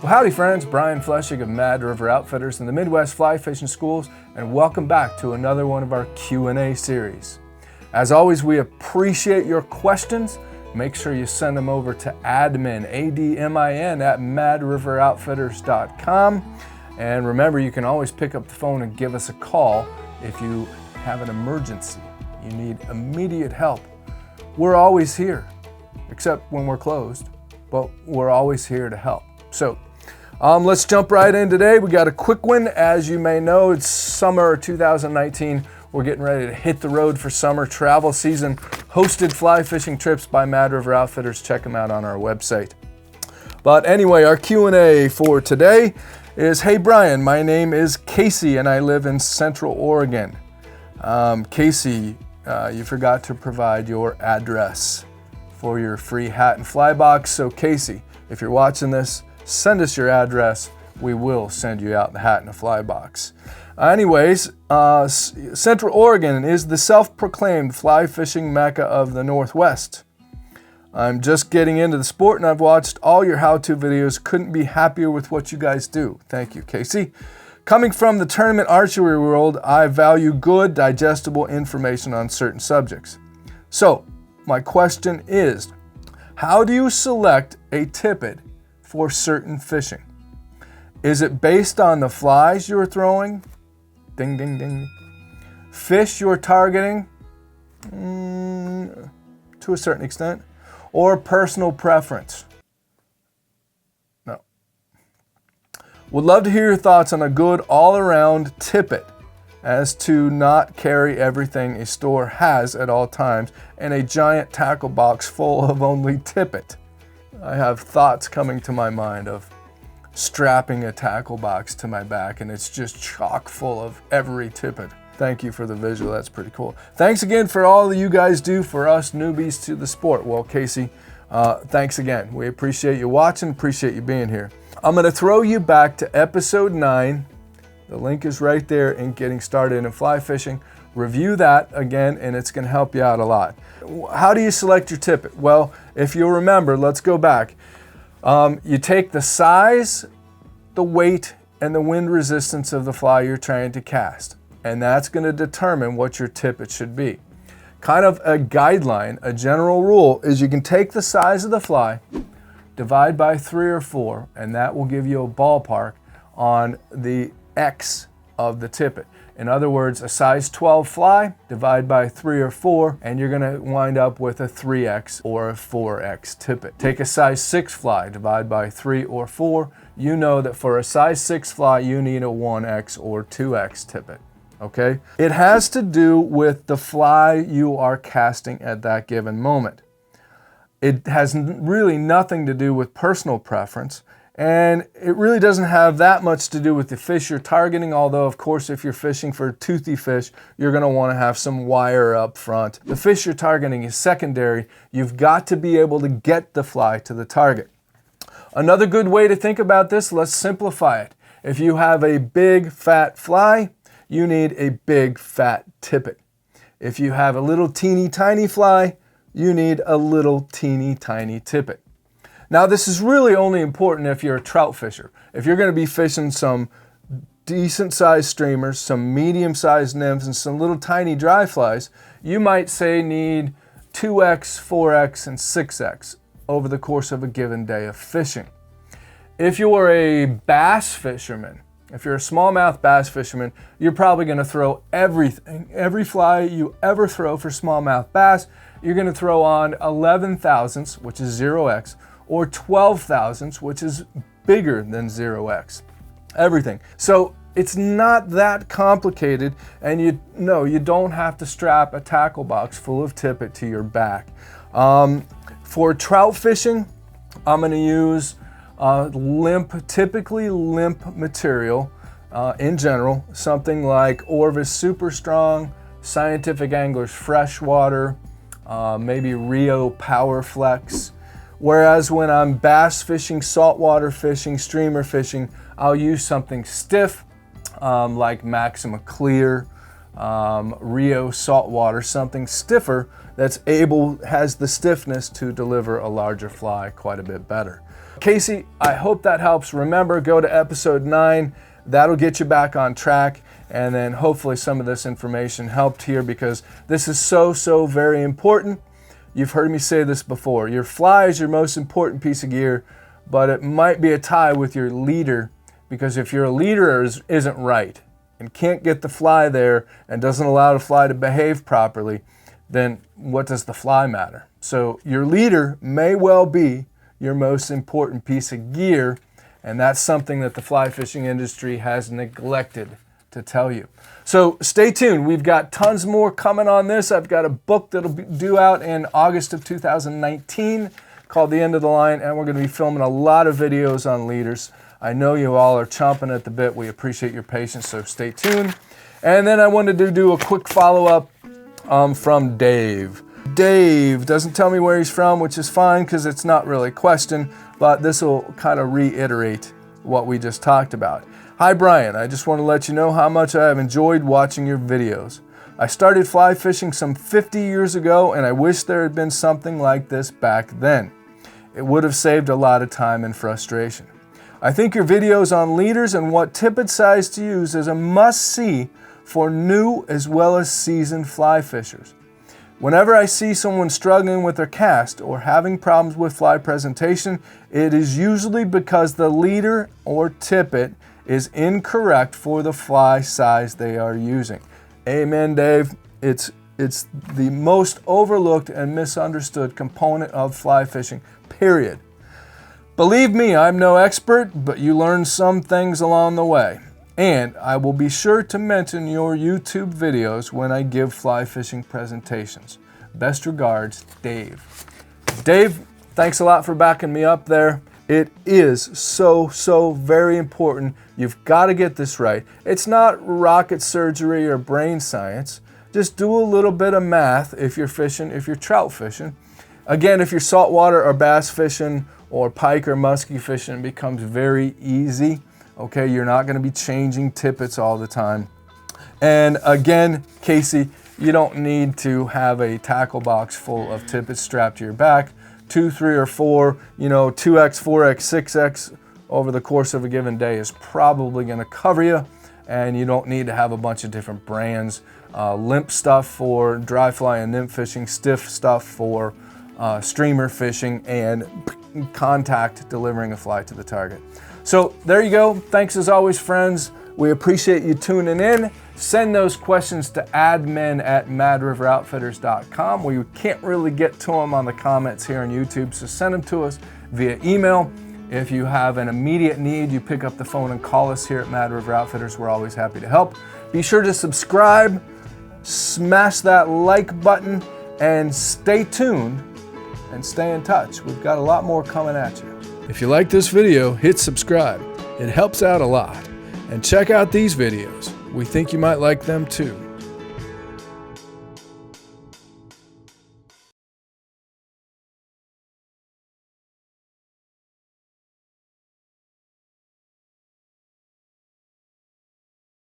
Well, howdy friends, Brian Flechsig of Mad River Outfitters and the Midwest Fly Fishing Schools, and welcome back to another one of our Q&A series. As always, we appreciate your questions. Make sure you send them over to admin, A-D-M-I-N, at madriveroutfitters.com. And remember, you can always pick up the phone and give us a call if you have an emergency. You need immediate help. We're always here, except when we're closed, but we're always here to help. So let's jump right in today. We got a quick one. As you may know, it's summer 2019. We're getting ready to hit the road for summer travel season. Hosted fly fishing trips by Mad River Outfitters. Check them out on our website. But anyway, our Q&A for today is, hey Brian, my name is Casey and I live in Central Oregon. Casey, you forgot to provide your address for your free hat and fly box. So Casey, if you're watching this, send us your address. We will send you out the hat and a fly box. Anyways, Central Oregon is the self-proclaimed fly fishing mecca of the Northwest. I'm just getting into the sport and I've watched all your how-to videos. Couldn't be happier with what you guys do. Thank you, Casey. Coming from the tournament archery world, I value good, digestible information on certain subjects. So, my question is, how do you select a tippet for certain fishing? Is it based on the flies you're throwing? Ding, ding, ding. Fish you're targeting? To a certain extent. Or personal preference? No. Would love to hear your thoughts on a good all-around tippet as to not carry everything a store has at all times and a giant tackle box full of only tippet. I have thoughts coming to my mind of strapping a tackle box to my back and it's just chock full of every tippet. Thank you for the visual, that's pretty cool. Thanks again for all that you guys do for us newbies to the sport. Well, Casey, thanks again. We appreciate you watching, appreciate you being here. I'm gonna throw you back to episode 9. The link is right there in Getting Started in Fly Fishing. Review that again and it's gonna help you out a lot. How do you select your tippet? Well, if you'll remember, let's go back. You take the size, the weight, and the wind resistance of the fly you're trying to cast. And that's going to determine what your tippet should be. Kind of a guideline, a general rule, is you can take the size of the fly, divide by 3 or 4, and that will give you a ballpark on the X of the tippet. In other words, a size 12 fly, divide by 3 or 4, and you're gonna wind up with a 3X or a 4X tippet. Take a size 6 fly, divide by 3 or 4, you know that for a size 6 fly, you need a 1X or 2X tippet, okay? It has to do with the fly you are casting at that given moment. It has really nothing to do with personal preference. And it really doesn't have that much to do with the fish you're targeting, although of course if you're fishing for toothy fish, you're going to want to have some wire up front. The fish you're targeting is secondary. You've got to be able to get the fly to the target. Another good way to think about this, let's simplify it. If you have a big fat fly, you need a big fat tippet. If you have a little teeny tiny fly, you need a little teeny tiny tippet. Now this is really only important if you're a trout fisher. If you're going to be fishing some decent sized streamers, some medium sized nymphs, and some little tiny dry flies, you might say need 2X, 4X, and 6X over the course of a given day of fishing. If you're a bass fisherman, if you're a smallmouth bass fisherman, you're probably going to throw everything. Every fly you ever throw for smallmouth bass, you're going to throw on 11 thousandths, which is 0X, or 12 thousandths, which is bigger than 0X. Everything. So it's not that complicated, and you don't have to strap a tackle box full of tippet to your back. For trout fishing, I'm going to use typically limp material in general, something like Orvis Super Strong, Scientific Anglers Freshwater, maybe Rio Power Flex. Whereas when I'm bass fishing, saltwater fishing, streamer fishing, I'll use something stiff like Maxima Clear, Rio saltwater, something stiffer has the stiffness to deliver a larger fly quite a bit better. Casey, I hope that helps. Remember, go to episode 9. That'll get you back on track. And then hopefully some of this information helped here, because this is so very important. You've heard me say this before. Your fly is your most important piece of gear, but it might be a tie with your leader, because if your leader isn't right and can't get the fly there and doesn't allow the fly to behave properly, then what does the fly matter? So your leader may well be your most important piece of gear, and that's something that the fly fishing industry has neglected to tell you. So stay tuned. We've got tons more coming on this. I've got a book that'll be due out in August of 2019 called The End of the Line, and we're going to be filming a lot of videos on leaders. I know you all are chomping at the bit. We appreciate your patience, so stay tuned. And then I wanted to do a quick follow-up from Dave. Dave doesn't tell me where he's from, which is fine because it's not really a question, but this will kind of reiterate what we just talked about. Hi Brian, I just want to let you know how much I have enjoyed watching your videos. I started fly fishing some 50 years ago, and I wish there had been something like this back then. It would have saved a lot of time and frustration. I think your videos on leaders and what tippet size to use is a must-see for new as well as seasoned fly fishers. Whenever I see someone struggling with their cast or having problems with fly presentation, it is usually because the leader or tippet is incorrect for the fly size they are using. Amen, Dave. It's the most overlooked and misunderstood component of fly fishing, period. Believe me, I'm no expert, but you learn some things along the way. And I will be sure to mention your YouTube videos when I give fly fishing presentations. Best regards, Dave. Dave, thanks a lot for backing me up there. It is so very important. You've got to get this right. It's not rocket surgery or brain science. Just do a little bit of math if you're fishing, if you're trout fishing. Again, if you're saltwater or bass fishing or pike or muskie fishing, it becomes very easy. Okay, you're not going to be changing tippets all the time. And again, Casey, you don't need to have a tackle box full of tippets strapped to your back. 2, 3, or 4, 2X, 4X, 6X over the course of a given day is probably going to cover you, and you don't need to have a bunch of different brands. Limp stuff for dry fly and nymph fishing, stiff stuff for streamer fishing, and contact delivering a fly to the target. So there you go. Thanks as always, friends. We appreciate you tuning in. Send those questions to admin@madriveroutfitters.com. We can't really get to them on the comments here on YouTube, so send them to us via email. If you have an immediate need, you pick up the phone and call us here at Mad River Outfitters. We're always happy to help. Be sure to subscribe, smash that like button, and stay tuned and stay in touch. We've got a lot more coming at you. If you like this video, hit subscribe. It helps out a lot. And check out these videos. We think you might like them too.